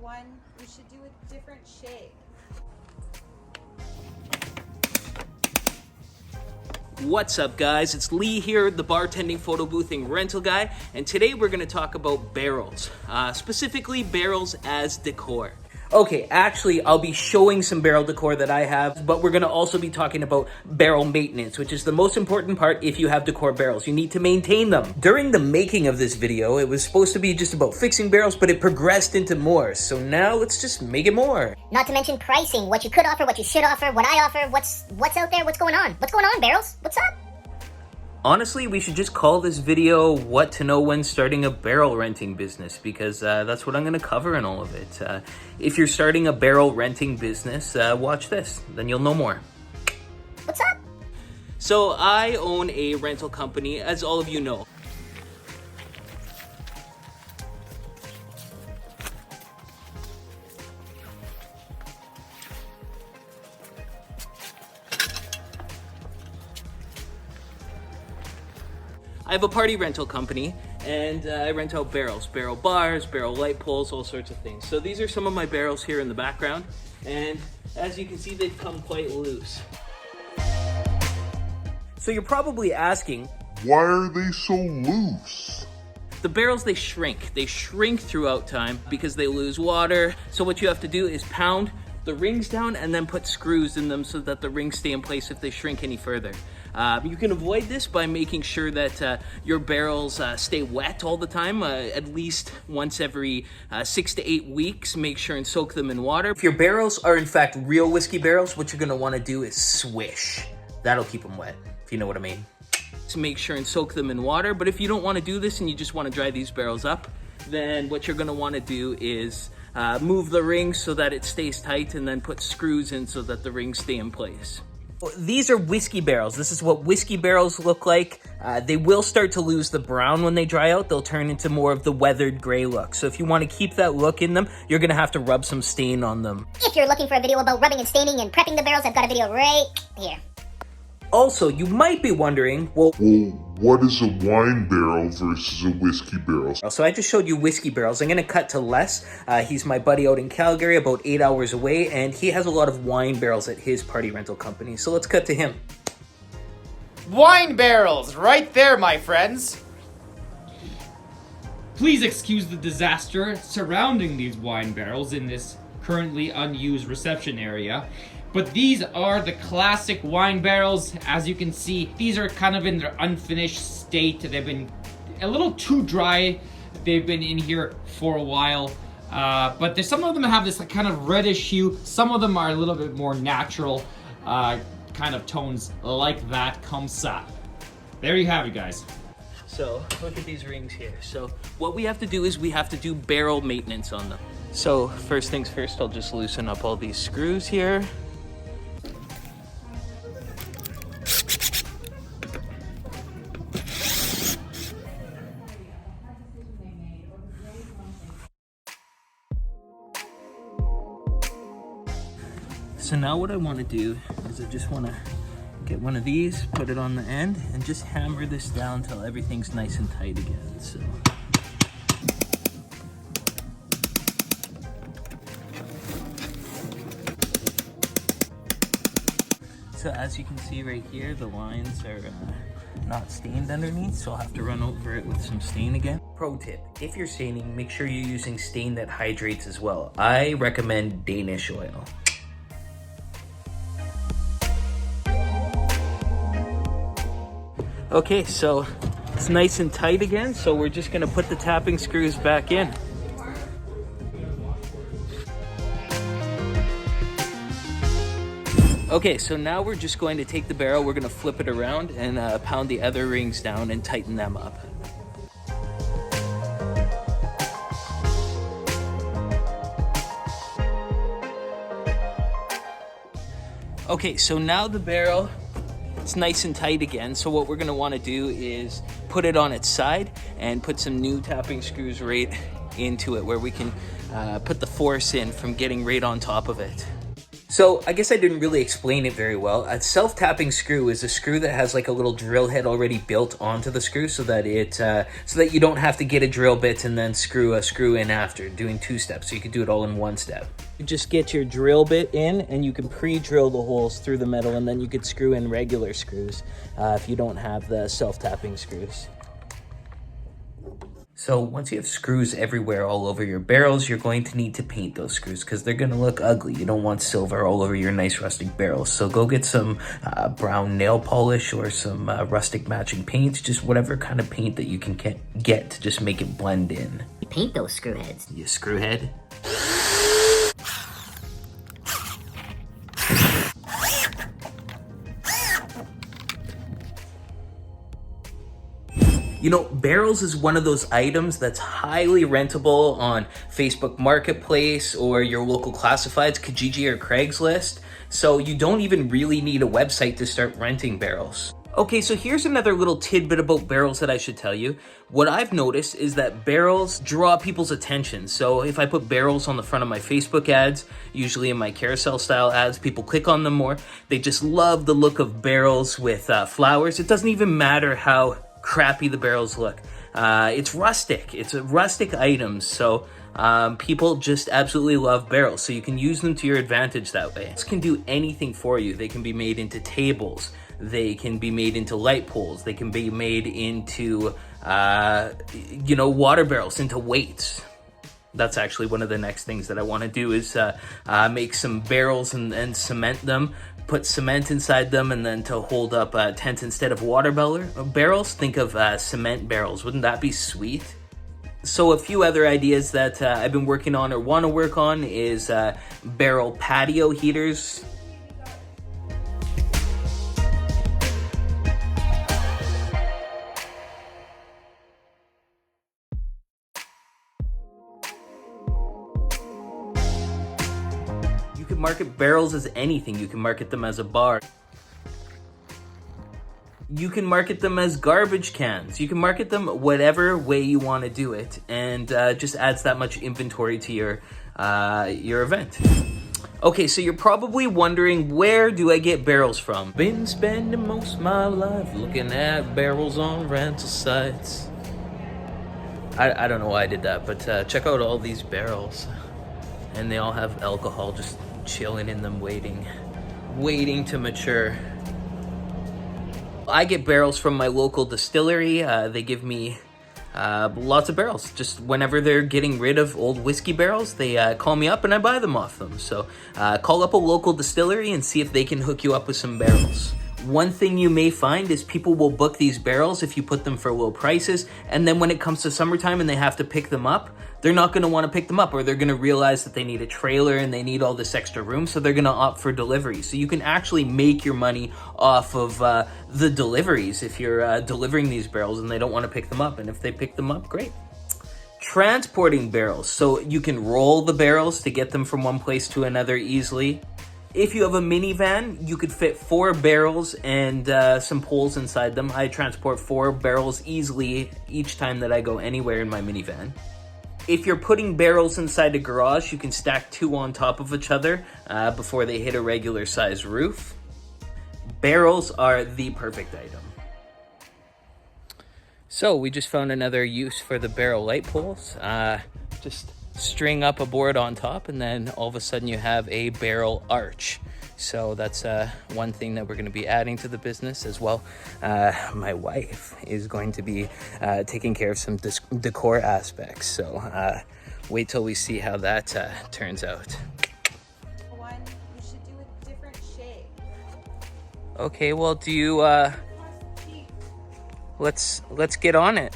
one, we should do a different shape. What's up, guys? It's Lee here, the bartending, photo boothing rental guy, and today we're going to talk about barrels, specifically barrels as decor. Okay, actually, I'll be showing some barrel decor that I have, but we're going to also be talking about barrel maintenance, which is the most important part if you have decor barrels. You need to maintain them. During the making of this video, it was supposed to be just about fixing barrels, but it progressed into more. So now let's just make it more. Not to mention pricing, what you could offer, what you should offer, what I offer, what's out there, what's going on? What's going on, barrels? What's up? Honestly, we should just call this video What to Know When Starting a Barrel Renting Business, because that's what I'm going to cover in all of it. If you're starting a barrel renting business, watch this, then you'll know more. What's up? So I own a rental company, as all of you know. I have a party rental company, and I rent out barrels, barrel bars, barrel light poles, all sorts of things. So these are some of my barrels here in the background, and as you can see, they've come quite loose. So you're probably asking, why are they so loose? the barrels, they shrink throughout time because they lose water. So what you have to do is pound the rings down and then put screws in them so that the rings stay in place if they shrink any further. You can avoid this by making sure that your barrels stay wet all the time, at least once every 6 to 8 weeks. Make sure and soak them in water. If your barrels are in fact real whiskey barrels, what you're gonna wanna do is swish. That'll keep them wet, if you know what I mean. So make sure and soak them in water, but if you don't wanna do this and you just wanna dry these barrels up, then what you're gonna wanna do is move the rings so that it stays tight and then put screws in so that the rings stay in place. These are whiskey barrels. This is what whiskey barrels look like. They will start to lose the brown when they dry out. They'll turn into more of the weathered gray look. So if you want to keep that look in them, you're gonna have to rub some stain on them. If you're looking for a video about rubbing and staining and prepping the barrels, I've got a video right here. Also, you might be wondering, well, what is a wine barrel versus a whiskey barrel? so I just showed you whiskey barrels. I'm gonna cut to Les. He's my buddy out in Calgary, about 8 hours away, and he has a lot of wine barrels at his party rental company. So let's cut to him. Wine barrels, right there, my friends. Please excuse the disaster surrounding these wine barrels in this currently unused reception area. But these are the classic wine barrels. As you can see, these are kind of in their unfinished state. They've been a little too dry. They've been in here for a while. But there's some of them have this kind of reddish hue. Some of them are a little bit more natural kind of tones like that. Comme ça. There you have it, guys. So look at these rings here. So what we have to do is we have to do barrel maintenance on them. So first things first, I'll just loosen up all these screws here. So now what I want to do is I just want to get one of these, put it on the end, and just hammer this down until everything's nice and tight again. So as you can see right here, the lines are not stained underneath, so I'll have to run over it with some stain again. Pro tip, if you're staining, make sure you're using stain that hydrates as well. I recommend Danish oil. Okay, so it's nice and tight again, so we're just gonna put the tapping screws back in. Okay, so now we're just going to take the barrel, we're gonna flip it around and pound the other rings down and tighten them up. Okay, so now the barrel, it's nice and tight again. So what we're gonna wanna do is put it on its side and put some new tapping screws right into it where we can put the force in from getting right on top of it. So I guess I didn't really explain it very well. A self-tapping screw is a screw that has like a little drill head already built onto the screw, so that you don't have to get a drill bit and then screw a screw in after, doing 2 steps. So you can do it all in 1 step. You just get your drill bit in, and you can pre-drill the holes through the metal, and then you could screw in regular screws if you don't have the self-tapping screws. So once you have screws everywhere all over your barrels, you're going to need to paint those screws because they're going to look ugly. You don't want silver all over your nice rustic barrels. So go get some brown nail polish or some rustic matching paint, just whatever kind of paint that you can get to just make it blend in. You paint those screw heads. You screw head? You know, barrels is one of those items that's highly rentable on Facebook Marketplace or your local classifieds, Kijiji or Craigslist. So you don't even really need a website to start renting barrels. Okay, so here's another little tidbit about barrels that I should tell you. What I've noticed is that barrels draw people's attention. So if I put barrels on the front of my Facebook ads, usually in my carousel style ads, people click on them more. They just love the look of barrels with flowers. It doesn't even matter how crappy the barrels look. It's rustic. It's a rustic item. So people just absolutely love barrels. So you can use them to your advantage that way. This can do anything for you. They can be made into tables. They can be made into light poles. They can be made into, water barrels, into weights. That's actually one of the next things that I want to do is make some barrels and cement them, put cement inside them, and then to hold up tents instead of water barrels, think of cement barrels. Wouldn't that be sweet? So a few other ideas that I've been working on or want to work on is barrel patio heaters. You can market barrels as anything. You can market them as a bar. You can market them as garbage cans. You can market them whatever way you want to do it, and just adds that much inventory to your event. Okay, so you're probably wondering, where do I get barrels from? Been spending most of my life looking at barrels on rental sites. I don't know why I did that, but check out all these barrels. And they all have alcohol just chilling in them, waiting to mature. I get barrels from my local distillery. They give me lots of barrels. Just whenever they're getting rid of old whiskey barrels, they call me up and I buy them off them. So call up a local distillery and see if they can hook you up with some barrels. One thing you may find is people will book these barrels if you put them for low prices, and then when it comes to summertime and they have to pick them up, they're not going to want to pick them up, or they're going to realize that they need a trailer and they need all this extra room, so they're going to opt for delivery. So you can actually make your money off of the deliveries if you're delivering these barrels and they don't want to pick them up, and if they pick them up, great. Transporting barrels. So you can roll the barrels to get them from one place to another easily. If you have a minivan, you could fit 4 barrels and some poles inside them. I transport 4 barrels easily each time that I go anywhere in my minivan. If you're putting barrels inside a garage, you can stack 2 on top of each other before they hit a regular size roof. Barrels are the perfect item. So we just found another use for the barrel light poles. Just string up a board on top, and then all of a sudden you have a barrel arch. So that's one thing that we're going to be adding to the business as well. My wife is going to be taking care of some decor aspects. So wait till we see how that turns out. One, you should do a different shape. Okay, well, do you let's get on it.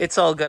It's all good.